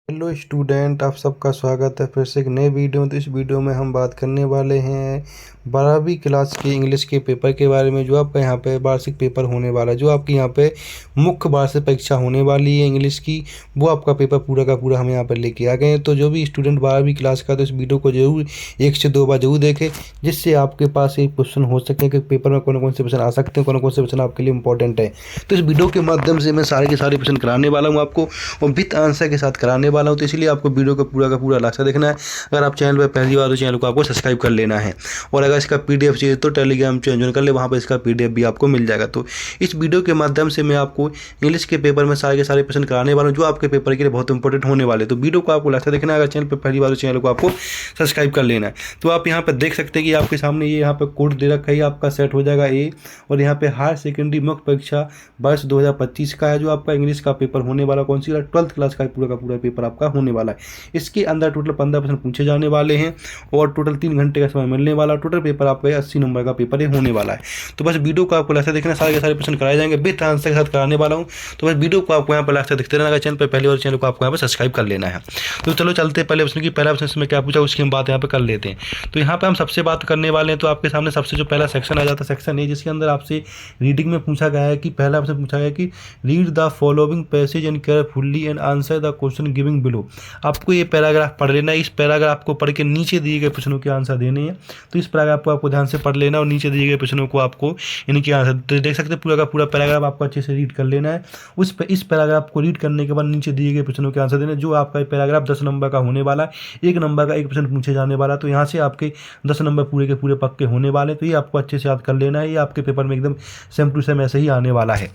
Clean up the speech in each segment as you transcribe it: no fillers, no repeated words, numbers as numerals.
Hello student, आप सबका स्वागत है फिर से एक नए वीडियो में। तो इस वीडियो में हम बात करने वाले हैं 12वीं क्लास के इंग्लिश के पेपर के बारे में, जो आपका यहाँ पे वार्षिक पेपर होने वाला है, जो आपकी यहाँ पे मुख्य वार्षिक परीक्षा होने वाली है इंग्लिश की। वो आपका पेपर पूरा का पूरा हम यहाँ पर लेके आ गए हैं। तो जो भी स्टूडेंट 12वीं क्लास का, तो इस वीडियो को जरूर 1 से 2 बार जरूर देखें, जिससे आपके पास एक क्वेश्चन हो सके कि पेपर में कौन कौन से क्वेश्चन आ सकते हैं, कौन कौन से क्वेश्चन आपके लिए इंपॉर्टेंट है। तो इस वीडियो के माध्यम से मैं सारे के सारे क्वेश्चन कराने वाला हूँ आपको, और विथ आंसर के साथ कराने वाला हूँ। तो इसलिए आपको वीडियो का पूरा लास्ट तक देखना है। अगर आप चैनल पर पहली बार, तो चैनल को आपको सब्सक्राइब कर लेना है। और अगर इसका पीडीएफ चाहिए तो टेलीग्राम ज्वाइन कर ले, वहाँ पर इसका पीडीएफ भी आपको मिल जाएगा। तो इस वीडियो के माध्यम से मैं आपको इंग्लिश के पेपर में सारे के सारे प्रश्न कराने वाला हूँ, जो आपके पेपर के लिए बहुत इंपॉर्टेंट होने वाले। तो वीडियो को आपको लास्ट तक देखना है। अगर चैनल पर पहली बार, तो चैनल को आपको सब्सक्राइब कर लेना है। तो आप यहाँ पर देख सकते हैं कि आपके सामने ये यहाँ पर कोड दे रखा है, आपका सेट हो जाएगा ए। और यहाँ पे हायर सेकेंडरी मुख्य परीक्षा वर्ष 2025 का है, जो आपका इंग्लिश का पेपर होने वाला, कौन सी 12th क्लास का पूरा पेपर आपका होने वाला है। इसके अंदर टोटल 15 प्रश्न पूछे जाने वाले हैं, और टोटल 3 घंटे का समय मिलने वाला। टोटल पेपर आपका 80 नंबर का पेपर होने वाला है। तो बस वीडियो को आपको लास्ट तक देखना, सारे के सारे प्रश्न कराए जाएंगे, विथ आंसर के साथ कराने वाला हूँ। तो बस वीडियो को आपको यहाँ पर लास्ट तक देखते रहना। अगर चैनल पर पहले और चैनल को आपको यहाँ पर सब्सक्राइब कर लेना है। तो चलो चलते पहले प्रश्न की। पहला प्रश्न में क्या पूछा, उसकी हम बात यहाँ पर कर लेते हैं। तो यहाँ पर हम सबसे बात करने वाले हैं। तो आपके सामने सबसे जो पहला सेक्शन आ जाता है, सेक्शन ए, जिसके अंदर आपसे रीडिंग में पूछा गया है कि पहला प्रश्न पूछा गया कि read the following passage and carefully and answer the question giving below. आपको ये पैराग्राफ पढ़ लेना है। इस पैराग्राफ को पढ़ के नीचे दिए गए प्रश्नों के आंसर देने हैं। तो इस पैराग्राफ को आपको ध्यान से पढ़ लेना, और नीचे दिए गए प्रश्नों को आपको इनके आंसर देख सकते हैं। पूरा का पूरा पैराग्राफ आपको अच्छे से रीड कर लेना है। इस पैराग्राफ को रीड करने के बाद नीचे दिए गए प्रश्नों के आंसर देने। जो आपका पैराग्राफ 10 नंबर का होने वाला है, 1 नंबर का 1 प्रश्न पूछे जाने वाला। तो यहाँ से आपके 10 नंबर पूरे के पूरे पक्के होने वाले। तो ये आपको अच्छे से याद कर लेना है। ये आपके पेपर में एकदम सेम टू सेम ऐसे ही आने वाला है।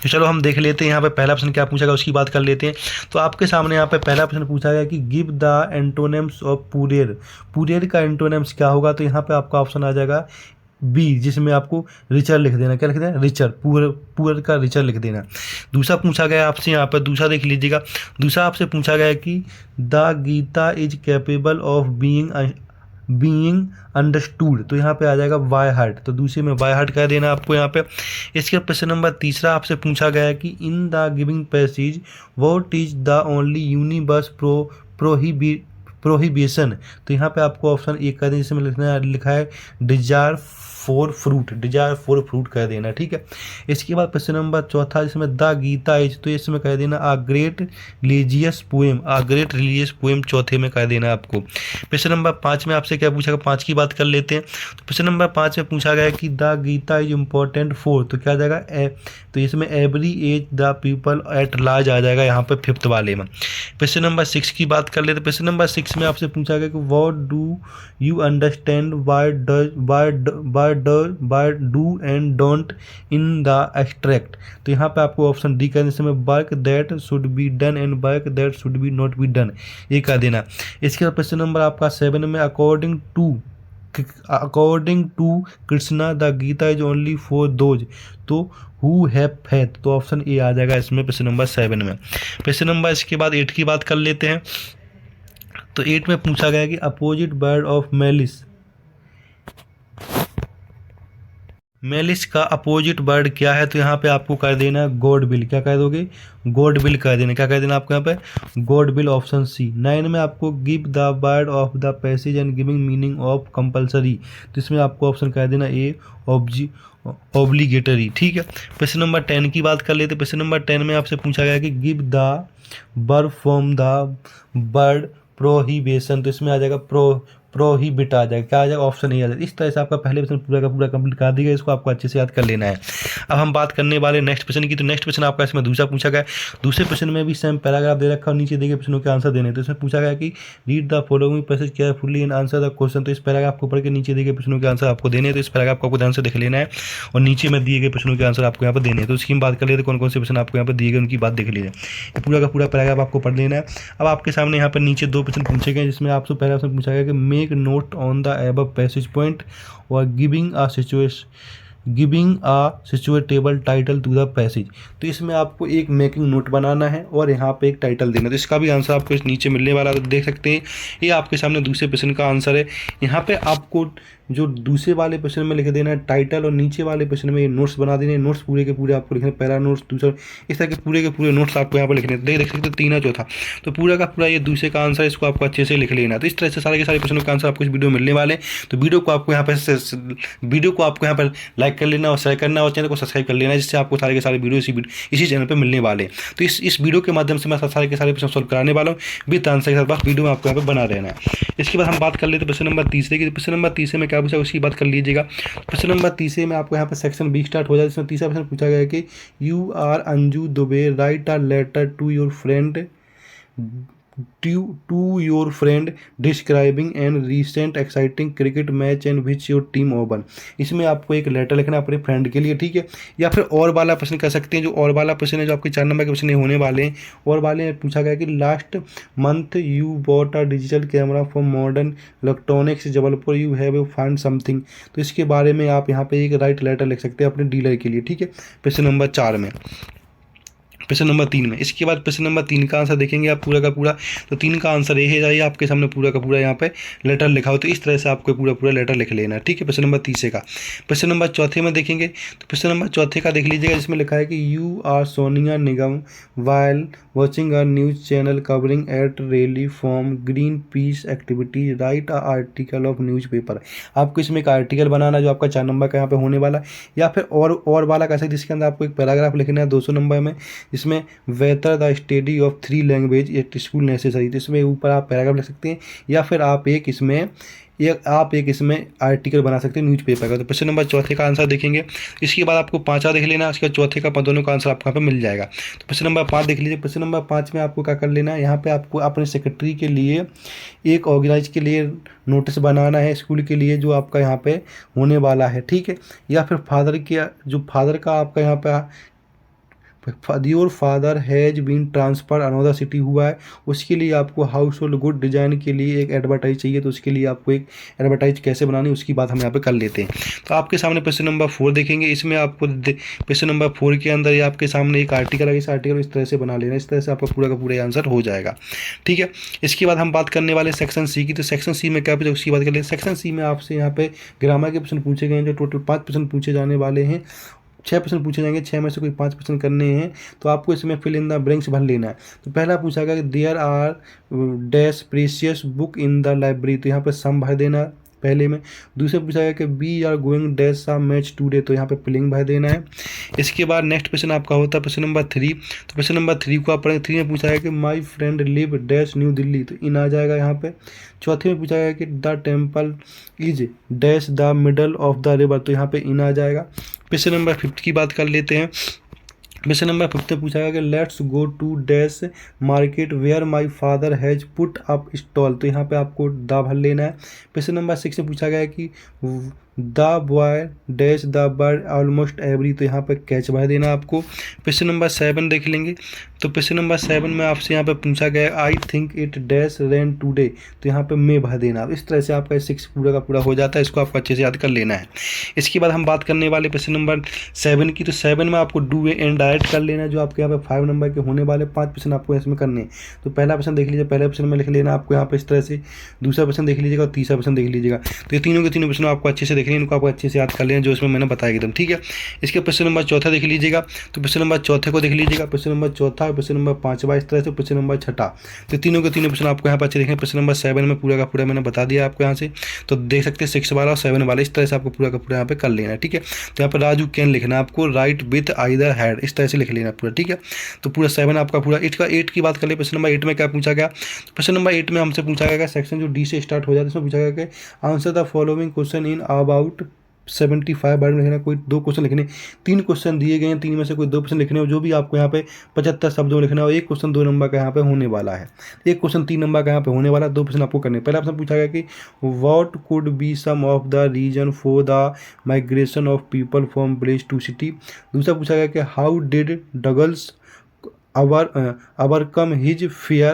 तो चलो हम देख लेते हैं यहाँ पे पहला प्रश्न क्या पूछा गया, उसकी बात कर लेते हैं। तो आपके सामने यहाँ पे पहला प्रश्न पूछा गया कि give the antonyms of poor. Poor का एंटोनिम्स क्या होगा। तो यहाँ पे आपका ऑप्शन आ जाएगा बी, जिसमें आपको रिचर लिख देना। क्या लिख देना, रिचर। पुअर का रिचर लिख देना। दूसरा पूछा गया आपसे, यहाँ पर दूसरा देख लीजिएगा। दूसरा आपसे पूछा गया कि the Gita is capable of being understood. तो यहाँ पे आ जाएगा बाय हार्ट। तो दूसरे में बाय हार्ट कह देना आपको यहाँ पे। इसके प्रश्न नंबर तीसरा आपसे पूछा गया है कि in the giving passage what is the only universe prohibition. तो यहाँ पे आपको ऑप्शन ए कह देना, जिसमें लिखा है डिजायर फॉर फ्रूट कह देना। ठीक है। इसके बाद प्रश्न नंबर चौथा, जिसमें द गीता इज, तो इसमें कह देना आ ग्रेट रिलीजियस पोएम चौथे में कह देना आपको। प्रश्न नंबर 5 में आपसे क्या पूछा गया, 5 की बात कर लेते हैं। तो प्रश्न नंबर 5 में पूछा गया कि the Gita is important for, तो क्या आ जाएगा तो इसमें every age the people at large आ जाएगा यहाँ पर 5th वाले में। प्रश्न नंबर 6 की बात कर लेते हैं। प्रश्न नंबर 6 में आपसे पूछा गया कि what do you understand by do and don't in the extract. तो यहाँ पे आपको ऑप्शन डी करने से work that should be done and work that should be not be done, ये कह देना। इसके बाद प्रश्न नंबर आपका 7 में according to Krishna the Gita is only for those तो हु हैव फेथ। तो ऑप्शन ए आ जाएगा इसमें प्रश्न नंबर 7 में। प्रश्न नंबर इसके बाद 8 की बात कर लेते हैं। तो 8 में पूछा गया कि अपोजिट वर्ड ऑफ मेलिस का अपोजिट वर्ड क्या है। तो यहाँ पे आपको कर देना गॉड विल। क्या कह दोगे, गॉड विल कह देना। क्या कह देना आपको यहाँ पे, गॉड विल, ऑप्शन सी। 9 में आपको give the word of the passage and giving meaning of compulsory. तो इसमें आपको ऑप्शन कह देना ए ऑब्लिगेटरी। ठीक है। प्रश्न नंबर 10 की बात कर लेते। प्रश्न नंबर 10 में आपसे पूछा गया कि give the verb from the word prohibition. तो इसमें आ जाएगा प्रोहिबिट आ जाएगा। क्या आ जाएगा, ऑप्शन ए आ जाएगा। इस तरह से आपका पहले प्रश्न पूरा का पूरा कंप्लीट कर दिया। इसको आपको अच्छे से याद कर लेना है। अब हम बात करने वाले नेक्स्ट प्रश्न की। तो नेक्स्ट प्रश्न आपका इसमें दूसरा पूछा गया। दूसरे प्रश्न में भी सेम पैराग्राफ दे रखा और नीचे दिए गए प्रश्नों के आंसर देने। तो इसमें पूछा गया कि read the following passage carefully and answer the question. तो इस पैराग्राफ को पढ़ के नीचे दिए गए प्रश्नों के आंसर आपको देने हैं। तो इस पैराग्राफ को आपको ध्यान से देख लेना है, और नीचे में दिए गए प्रश्नों के आंसर आपको यहाँ पर देने हैं। तो उसकी हम बात कर लेते, कौन कौन से प्रश्न आपको यहाँ पर दिए गए उनकी बात देख लीजिए। पूरा का पूरा पैराग्राफ आपको पढ़ लेना है। अब आपके सामने यहाँ पर नीचे 2 प्रश्न पूछे गए, जिसमें आपसे पहला प्रश्न पूछा गया कि make note on the above passage point or giving a giving a suitable title to the passage. तो इसमें आपको एक मेकिंग नोट बनाना है और यहाँ पे एक टाइटल देना है। तो इसका भी आंसर आपको इस नीचे मिलने वाला है, तो देख सकते हैं ये आपके सामने दूसरे प्रश्न का आंसर है। यहाँ पे आपको जो दूसरे वाले प्रश्न में लिख देना है टाइटल और नीचे वाले प्रश्न में ये नोट्स बना देने हैं। नोट्स पूरे के पूरे आपको लिखने, पहला नोट्स, दूसरा, इस तरह के पूरे नोट्स आपको यहाँ पर लिखने। देख सकते हैं तीन चौथा, तो पूरा का पूरा ये दूसरे का आंसर, इसको आपको अच्छे से लिख लेना। तो इस तरह से सारे के सारे प्रश्नों का आंसर आपको इस वीडियो में मिलने वाले। तो वीडियो को आपको यहाँ पर लाइक कर लेना और शेयर करना और चैनल को सब्सक्राइब कर लेना, जिससे आपको सारे के सारे वीडियो इसी चैनल पर मिलने वाले। तो इस वीडियो के माध्यम से मैं सारे के सारे प्रश्न सॉल्व कराने वाला हूँ विद आंसर के साथ। बस वीडियो में आपको यहाँ पर बना रहना है। इसके बाद हम बात कर लेते हैं प्रश्न नंबर तीसरे की। प्रश्न नंबर तीसरे में क्या पूछा उसकी बात कर लीजिएगा। प्रश्न नंबर तीसरे में आपको यहाँ पर सेक्शन बी स्टार्ट हो जाए, जिसमें तीसरा प्रश्न पूछा गया है कि you are Anju Dubey, write a letter to your friend describing an recent exciting cricket match and which your team won. इसमें आपको एक लेटर लिखना है अपने फ्रेंड के लिए, ठीक है। या फिर और वाला प्रश्न कर सकते हैं। जो और वाला प्रश्न है, जो आपके 4 नंबर के प्रश्न होने वाले हैं, और वाले में पूछा गया कि last month you bought a digital camera from modern electronics Jabalpur, you have find something. तो इसके बारे में आप यहाँ पे एक राइट लेटर लिख सकते हैं अपने डीलर के लिए, ठीक है, प्रश्न नंबर 4 में। प्रश्न नंबर 3 में, इसके बाद प्रश्न नंबर 3 का आंसर देखेंगे आप पूरा का पूरा। तो 3 का आंसर ये है, जाइए आपके सामने पूरा का पूरा यहाँ पे लेटर लिखा हो, तो इस तरह से आपको पूरा लेटर लिख लेना है, ठीक है। प्रश्न नंबर 30 का। प्रश्न नंबर 4 में देखेंगे, तो प्रश्न नंबर 4 का देख लीजिएगा, जिसमें लिखा है कि you are Sonia Nigam while watching a news channel covering at rally from green peace activity, write a article of newspaper. आपको इसमें एक आर्टिकल बनाना जो आपका 4 नंबर का यहाँ पे होने वाला है, या फिर और वाला कैसे, जिसके अंदर आपको एक पैराग्राफ लिखना है 200 नंबर में, इसमें whether the study of 3 language at school necessary. तो इसमें ऊपर आप पैराग्राफ लिख सकते हैं, या फिर आप एक इसमें आर्टिकल बना सकते हैं न्यूज़पेपर का। तो प्रश्न नंबर 4 का आंसर देखेंगे। इसके बाद आपको 5वां देख लेना, उसके बाद 4 का दोनों का आंसर आपको यहाँ पे मिल जाएगा। तो प्रश्न नंबर 5 देख लीजिए। प्रश्न नंबर 5 में आपको क्या कर लेना है, यहाँ पे आपको अपने सेक्रेटरी के लिए एक ऑर्गेनाइज के लिए नोटिस बनाना है स्कूल के लिए, जो आपका यहाँ पे होने वाला है, ठीक है। या फिर फादर का आपका यहाँ पे your father has been transfer another city हुआ है, उसके लिए आपको हाउस होल्ड गुड डिज़ाइन के लिए एक एडवर्टाइज चाहिए। तो उसके लिए आपको एक एडवर्टाइज कैसे बनानी है उसकी बात हम यहाँ पे कर लेते हैं। तो आपके सामने प्रश्न नंबर 4 देखेंगे। इसमें आपको प्रश्न नंबर 4 के अंदर ये आपके सामने एक आर्टिकल है, इस आर्टिकल इस तरह से बना लेना, इस तरह से आपका पूरा का पूरा आंसर हो जाएगा, ठीक है। इसके बाद हम बात करने वाले सेक्शन सी की। तो सेक्शन सी में क्या पूछा उसकी बात कर लेते हैं। सेक्शन सी में आपसे यहाँ पे ग्रामर के प्रश्न पूछे गए हैं, जो टोटल 5 प्रश्न पूछे जाने वाले हैं। 6 प्रश्न पूछे जाएंगे, 6 में से कोई 5 प्रश्न करने हैं। तो आपको इसमें फिल इन द ब्लैंक्स भर लेना है। तो पहला पूछा गया कि there are dash precious book in the library, तो यहाँ पर सम भर देना पहले में। दूसरे पूछा गया कि we are going dash a match today, तो यहाँ पे फिलिंग भर देना है। इसके बाद नेक्स्ट प्रश्न आपका होता है प्रश्न नंबर 3। तो प्रश्न नंबर 3 को आप पढ़ेंगे। 3 में पूछा गया कि my friend live dash new Delhi, तो इन आ जाएगा यहाँ पे। 4 में पूछा गया कि the temple is dash the middle of the river, तो यहाँ पे इन आ जाएगा। प्रश्न नंबर 5 की बात कर लेते हैं। प्रश्न नंबर 5 में पूछा गया कि let's go to dash market where my father has put up stall, तो यहाँ पे आपको द भर लेना है। प्रश्न नंबर 6 में पूछा गया कि the boy dash the bird almost every, तो यहाँ पे कैच भर देना आपको। प्रश्न नंबर 7 देख लेंगे। तो प्रश्न नंबर 7 में आपसे यहाँ पे पूछा गया I think it dash rain today, तो यहाँ पे मे भर देना। इस तरह से आपका 6 पूरा का पूरा हो जाता है, इसको आपको अच्छे से याद कर लेना है। इसके बाद हम बात करने वाले प्रश्न नंबर 7 की। तो 7 में आपको डू एंड डायरेक्ट कर लेना, जो आपके यहाँ पे 5 नंबर के होने वाले 5 प्रश्न आपको इसमें करने हैं। तो पहला प्रश्न देख लीजिए, पहले प्रश्न में लिख लेना आपको यहाँ पे इस तरह से। दूसरा प्रश्न देख लीजिएगा और तीसरा प्रश्न देख लीजिएगा। तो ये तीनों के तीनों प्रश्न आपको अच्छे से देखने, इनको आपको अच्छे से याद कर लेना, जो इसमें मैंने बताया एकदम, ठीक है। इसके प्रश्न नंबर 4 देख लीजिएगा। तो प्रश्न नंबर 4 को देख लीजिएगा। प्रश्न नंबर 4, प्रश्न नंबर 5 इस तरह से, प्रश्न नंबर 6। तो तीनों के तीनों प्रश्न आपको यहाँ पर अच्छे देखें। प्रश्न नंबर 7 में पूरा का पूरा मैंने बता दिया आपको यहाँ से, तो देख सकते हैं 6 वाला और 7 वाला, इस तरह से आपको पूरा का पूरा यहाँ पे कर लेना है, ठीक है। तो यहाँ पर राजू कैन लिखना है आपको, राइट विथ आइदर हैड, इस तरह से लिख लेना पूरा, ठीक है। तो पूरा 7 आपका पूरा। 8 की बात कर ले। प्रश्न नंबर 8 में क्या पूछा गया। प्रश्न नंबर 8 में हमसे पूछा गया सेक्शन जो डी से स्टार्ट हो जाता है, इसमें पूछा गया कि answer the following question in about 75 word में लिखना। कोई 2 क्वेश्चन लिखने, 3 क्वेश्चन दिए गए हैं, 3 में से कोई 2 प्रश्न लिखने हो, जो भी आपको यहाँ पे 75 शब्दों में लिखना हो। 1 क्वेश्चन 2 नंबर का यहाँ पे होने वाला है, 1 क्वेश्चन 3 नंबर का यहाँ पे होने वाला, 2 प्रश्न आपको करने। पहला प्रश्न पूछा गया कि what could be some of the reason for the migration of people from village to city. दूसरा पूछा गया कि how did Douglas overcome his fear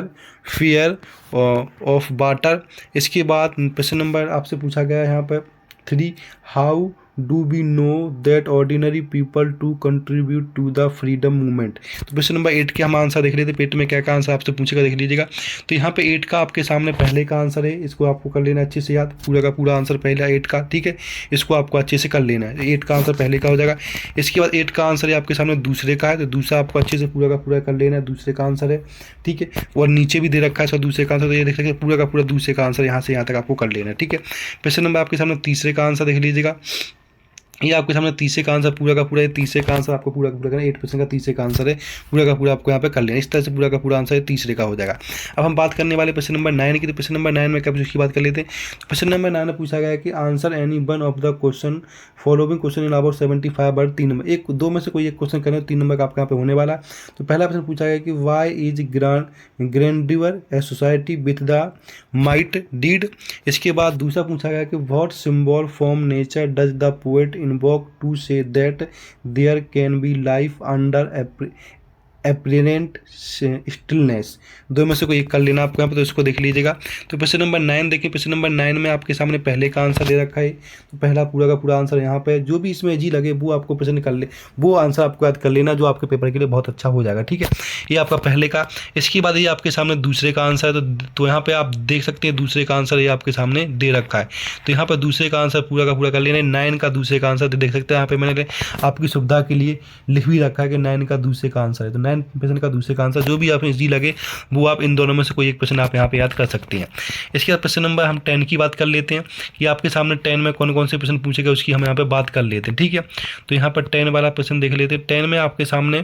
of water। इसके बाद प्रश्न नंबर आपसे पूछा गया यहाँ पर 3, how do we know that ordinary people to contribute to the freedom movement. तो क्वेश्चन नंबर 8 के हम आंसर देख लेते, पेट में क्या क्या आंसर आपसे पूछेगा देख लीजिएगा। तो यहाँ पे 8 का आपके सामने पहले का आंसर है, इसको आपको कर लेना अच्छे से याद, पूरा का पूरा आंसर पहला 8 का, ठीक है, इसको आपको अच्छे से कर लेना है। 8 का आंसर पहले का हो जाएगा। इसके बाद 8 का आंसर है आपके सामने दूसरे का है, तो दूसरा आपको अच्छे से पूरा का पूरा कर लेना है, दूसरे का आंसर है, ठीक है। और नीचे भी दे रखा है इसका दूसरे का आंसर, तो ये देख सकते हैं पूरा का पूरा दूसरे का आंसर यहाँ से यहाँ तक आपको कर लेना है, ठीक है। क्वेश्चन नंबर आपके सामने तीसरे का आंसर देख लीजिएगा। ये आपके सामने तीसरे का आंसर पूरा का पूरा है, तीसरे का आंसर आपको पूरा का पूरा करना, 8% का तीसरे का आंसर है, पूरा का पूरा आपको यहाँ पे कर लेना। इस तरह से पूरा का पूरा आंसर तीसरे का हो जाएगा। अब हम बात करने वाले क्वेश्चन नंबर 9 की। तो क्वेश्चन नंबर 9 में क्या उसकी बात कर लेते हैं। तो क्वेश्चन नंबर 9 में पूछा गया है कि answer any one of the question following question in about 75 word. 3 number, एक दो में से कोई एक क्वेश्चन करें, 3 नंबर का आपके यहाँ पे होने वाला है। तो पहला क्वेश्चन पूछा गया कि why is grandeur a society with the might deed. इसके बाद दूसरा पूछा गया कि what symbol from nature does the poet invoke to say that there can be life under apparent stillness. दो में से कोई एक कर लेना आपको यहाँ पे, तो इसको देख लीजिएगा। तो क्वेश्चन नंबर 9 देखिए, क्वेश्चन नंबर 9 में आपके सामने पहले का आंसर दे रखा है, तो पहला पूरा का पूरा आंसर यहाँ पे, जो भी इसमें जी लगे वो आपको प्रश्न कर ले, वो आंसर आपको याद कर लेना, जो आपके पेपर के लिए बहुत अच्छा हो जाएगा, ठीक है। ये आपका पहले का। इसके बाद ये आपके सामने दूसरे का आंसर है, तो यहाँ पे आप देख सकते हैं दूसरे का आंसर ये आपके सामने दे रखा है, तो यहाँ पर दूसरे का आंसर पूरा का पूरा कर लेना। 9 का दूसरे का आंसर देख सकते हैं यहाँ पे, मैंने आपकी सुविधा के लिए लिख भी रखा है कि 9 का दूसरे का आंसर है, तो 9% का दूसरे का आंसर जो भी आपने जी लगे वो आप इन दोनों में से कोई एक प्रश्न आप यहाँ पे याद कर सकते हैं। इसके बाद प्रश्न नंबर हम 10 की बात कर लेते हैं कि आपके सामने 10 में कौन कौन से प्रश्न पूछेगा उसकी हम यहाँ पे बात कर लेते हैं, ठीक है। तो यहाँ पर 10 वाला प्रश्न देख लेते हैं। 10 में आपके सामने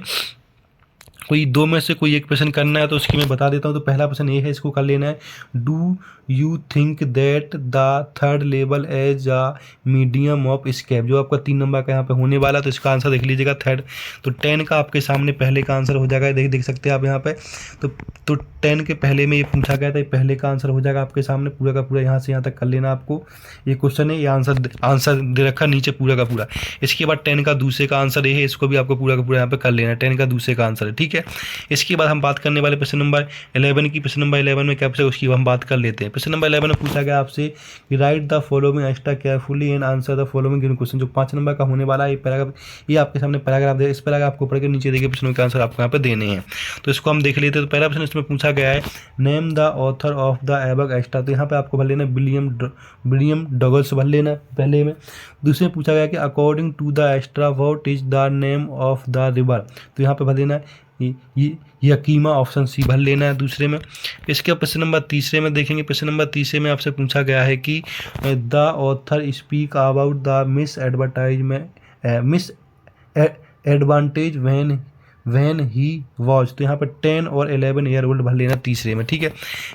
कोई दो में से कोई एक प्रश्न करना है, तो उसकी मैं बता देता हूँ। तो पहला प्रश्न ये है, इसको कर लेना है, do you think that the third level as a medium of escape. जो आपका 3 नंबर का यहाँ पे होने वाला, तो इसका आंसर देख लीजिएगा थर्ड। तो 10 का आपके सामने पहले का आंसर हो जाएगा, देख सकते हैं आप यहाँ पे। तो 10 के पहले में ये पूछा गया था, पहले का आंसर हो जाएगा आपके सामने, पूरा का पूरा यहाँ से यहाँ तक कर लेना आपको। ये क्वेश्चन है, ये आंसर दे रखा नीचे पूरा का पूरा। इसके बाद 10 का दूसरे का आंसर ये है, इसको भी आपको पूरा का पूरा यहाँ पे कर लेना है, 10 का दूसरे का आंसर है, ठीक है। इसके बाद हम बात करने वाले प्रश्न नंबर 11 की। प्रश्न नंबर 11 में क्या पूछा उसकी हम बात कर लेते हैं। प्रश्न नंबर 11 में पूछा गया आपसे कि right the following extra carefully and answer the following given question. जो 5 नंबर का होने वाला है, ये पैराग्राफ, ये आपके सामने पैराग्राफ दे, इस पैराग्राफ आपको पढ़ के नीचे देखिए प्रश्नों के आंसर आपको यहाँ पे देने हैं, तो इसको हम देख लेते हैं। तो पहला प्रश्न इसमें पूछा गया है, name the author of the above extra. तो यहाँ पे आपको भर लेना विलियम डगलस भर लेना पहले में। दूसरे में पूछा गया कि according to the extract what is the name of the river. तो यहाँ पे भर देना ये यकीमा, ऑप्शन सी भर लेना है दूसरे में। इसके प्रश्न नंबर तीसरे में देखेंगे। प्रश्न नंबर तीसरे में आपसे पूछा गया है कि the author speak about the miss advantage when he was. तो यहाँ पर 10 और 11 ईयर ओल्ड भर लेना तीसरे में, ठीक है।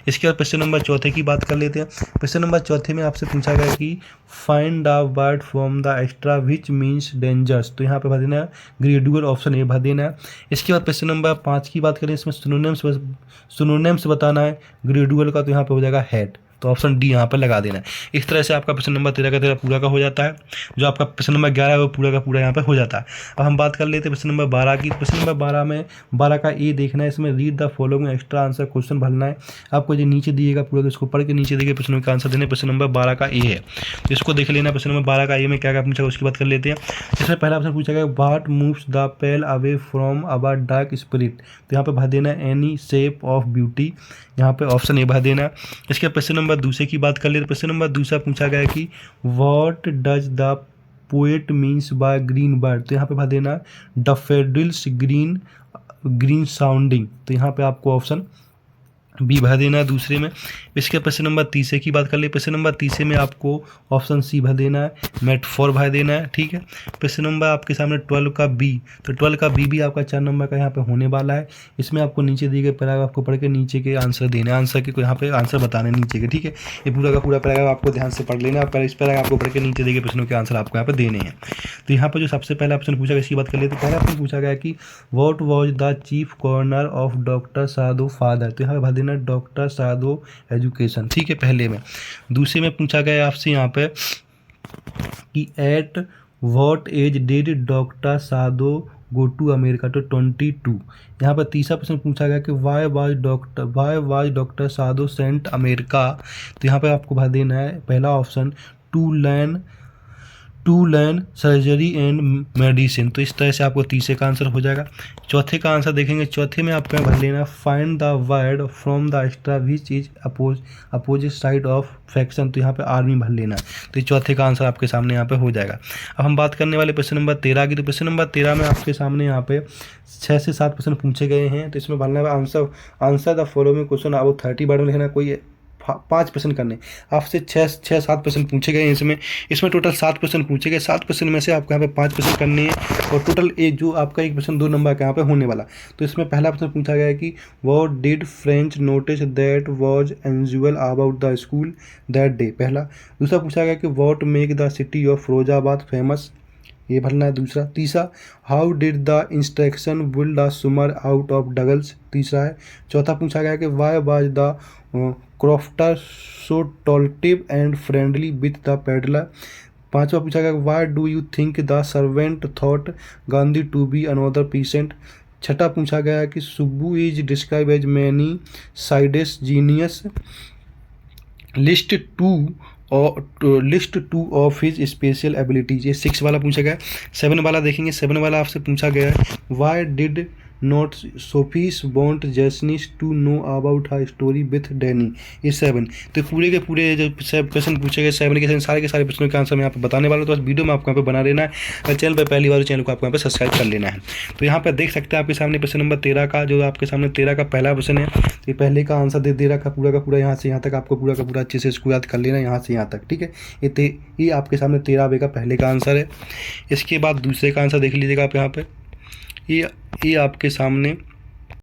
इसके बाद प्रश्न नंबर चौथे की बात कर लेते हैं। प्रश्न नंबर चौथे में आपसे पूछा गया कि find the word from the extra which means dangers. तो यहाँ पे भर देना है ग्रेडुअल, ऑप्शन ए भर देना है। इसके बाद प्रश्न नंबर 5 की बात करें, इसमें सिनोनिम्स बताना है ग्रेडुअल का, तो यहाँ पे हो जाएगा हेड, तो ऑप्शन डी यहाँ पर लगा देना है। इस तरह से आपका प्रश्न नंबर 13 का 13 पूरा का हो जाता है। जो आपका प्रश्न नंबर 11 है वो पूरा का पूरा यहाँ पर हो जाता है। अब हम बात कर लेते हैं प्रश्न नंबर 12 की। प्रश्न नंबर 12 में 12 का ए देखना है, इसमें read the following extra answer question भरना है आपको। जो नीचे दिएगा पूरा, इसको पढ़ के नीचे देखिए प्रश्नों का आंसर देने। प्रश्न नंबर 12 का ए है, तो इसको देख लेना। प्रश्न नंबर 12 का ए में क्या क्या पूछा उसकी बात कर लेते हैं। इसमें पहला प्रश्न पूछा गया, what moves the pale away from our dark spirit. तो यहाँ पे भर देना है एनी शेप ऑफ ब्यूटी, यहाँ पे ऑप्शन ए भर देना। इसके प्रश्न नंबर दूसरे की बात कर ले। प्रश्न नंबर दूसरा पूछा गया कि what does the poet means by green bird. तो यहाँ पे भर देना डैफोडिल्स ग्रीन साउंडिंग, तो यहाँ पे आपको ऑप्शन बी भर देना दूसरे में। इसके प्रश्न नंबर तीसरे की बात कर ले। प्रश्न नंबर तीसरे में आपको ऑप्शन सी भर देना है, मेटाफोर भर देना है, ठीक है। प्रश्न नंबर आपके सामने 12 का बी, तो 12 का बी भी आपका 4 नंबर का यहाँ पे होने वाला है। इसमें आपको नीचे दिए गए पैराग्राफ को पढ़ के नीचे के आंसर देने, आंसर के यहाँ पे आंसर बताने नीचे के, ठीक है। ये पूरा का पूरा पैराग्राफ आपको ध्यान से पढ़ लेना, इस पैराग्राफ को पढ़ के नीचे दिए गए प्रश्नों के आंसर आपको यहाँ पे देने हैं। तो यहाँ पर जो सबसे पहला ऑप्शन पूछा गया इसकी बात कर ले। तो पहला ऑप्शन पूछा गया कि what was the chief corner of doctor Sadhu father. तो यहाँ पे भर देना डॉक्टर साधु एजुकेशन, ठीक है, पहले में। दूसरे में पूछा गया आपसे यहाँ पे कि at what age did doctor Sadhu go to America. तो 22। यहाँ पर तीसरा प्रश्न पूछा गया कि why was doctor Sadhu sent America. तो यहाँ पे आपको भर देना है पहला option to learn surgery and medicine. तो इस तरह से आपको तीसरे का आंसर हो जाएगा। चौथे का आंसर देखेंगे, चौथे में आपको भर लेना find the word from the extra which is opposite side of fraction. तो यहाँ पे आर्मी भर लेना। तो ये चौथे का आंसर आपके सामने यहाँ पे हो जाएगा। अब हम बात करने वाले प्रश्न नंबर 13 की। तो प्रश्न नंबर 13 में आपके सामने यहाँ पे 6 से 7 प्रश्न पूछे गए हैं। तो इसमें भरना है आंसर द फॉलोइंग क्वेश्चन। आपको 30 वर्ड में लिखना, कोई 5 प्रश्न करने। आपसे 6-7 प्रश्न पूछे गए हैं। इसमें टोटल 7 प्रश्न पूछे गए। 7 प्रश्न में से आपको यहाँ पे 5 प्रश्न करने हैं और टोटल जो आपका एक प्रश्न 2 नंबर का यहाँ पे होने वाला। तो इसमें पहला प्रश्न पूछा गया है कि what did Franz notice that was unusual about the school that day, पहला। दूसरा पूछा गया कि what make the city of Firozabad famous, ये भरना है दूसरा। तीसरा, how did the instruction build the swimmer out of Douglas, तीसरा है। चौथा पूछा गया कि why was the crofter so talkative and friendly with the peddler. पांचवा पूछा गया why do you think the servant thought Gandhi to be another patient. छठा पूछा गया कि Subbu is describe as many sided genius, list two of his special abilities. ये 6 वाला पूछा गया। 7 वाला देखेंगे। 7 वाला आपसे पूछा गया है why did not Sophie want Jansie to know about her story with Danny, ये 7। तो पूरे के पूरे जो प्रश्न पूछे गए 7 के 7 सारे के सारे प्रश्नों का आंसर मैं यहाँ पे बताने वाला हूँ। तो बस वीडियो में आपको यहाँ पे बना लेना है। अगर चैनल पर पहली बार चैनल को आपको यहाँ पे सब्सक्राइब कर लेना है। तो यहाँ पर देख सकते हैं आपके सामने प्रश्न नंबर 13 का, जो आपके सामने 13 का पहला प्रश्न है। ये पहले का आंसर दे रखा पूरा का पूरा, यहाँ से यहाँ तक आपको पूरा का पूरा अच्छे से इसको याद कर लेना है, यहाँ से यहाँ तक, ठीक है। ये आपके सामने 13 का पहले का आंसर है। इसके बाद दूसरे का आंसर देख लीजिएगा आप यहाँ पे। ये आपके सामने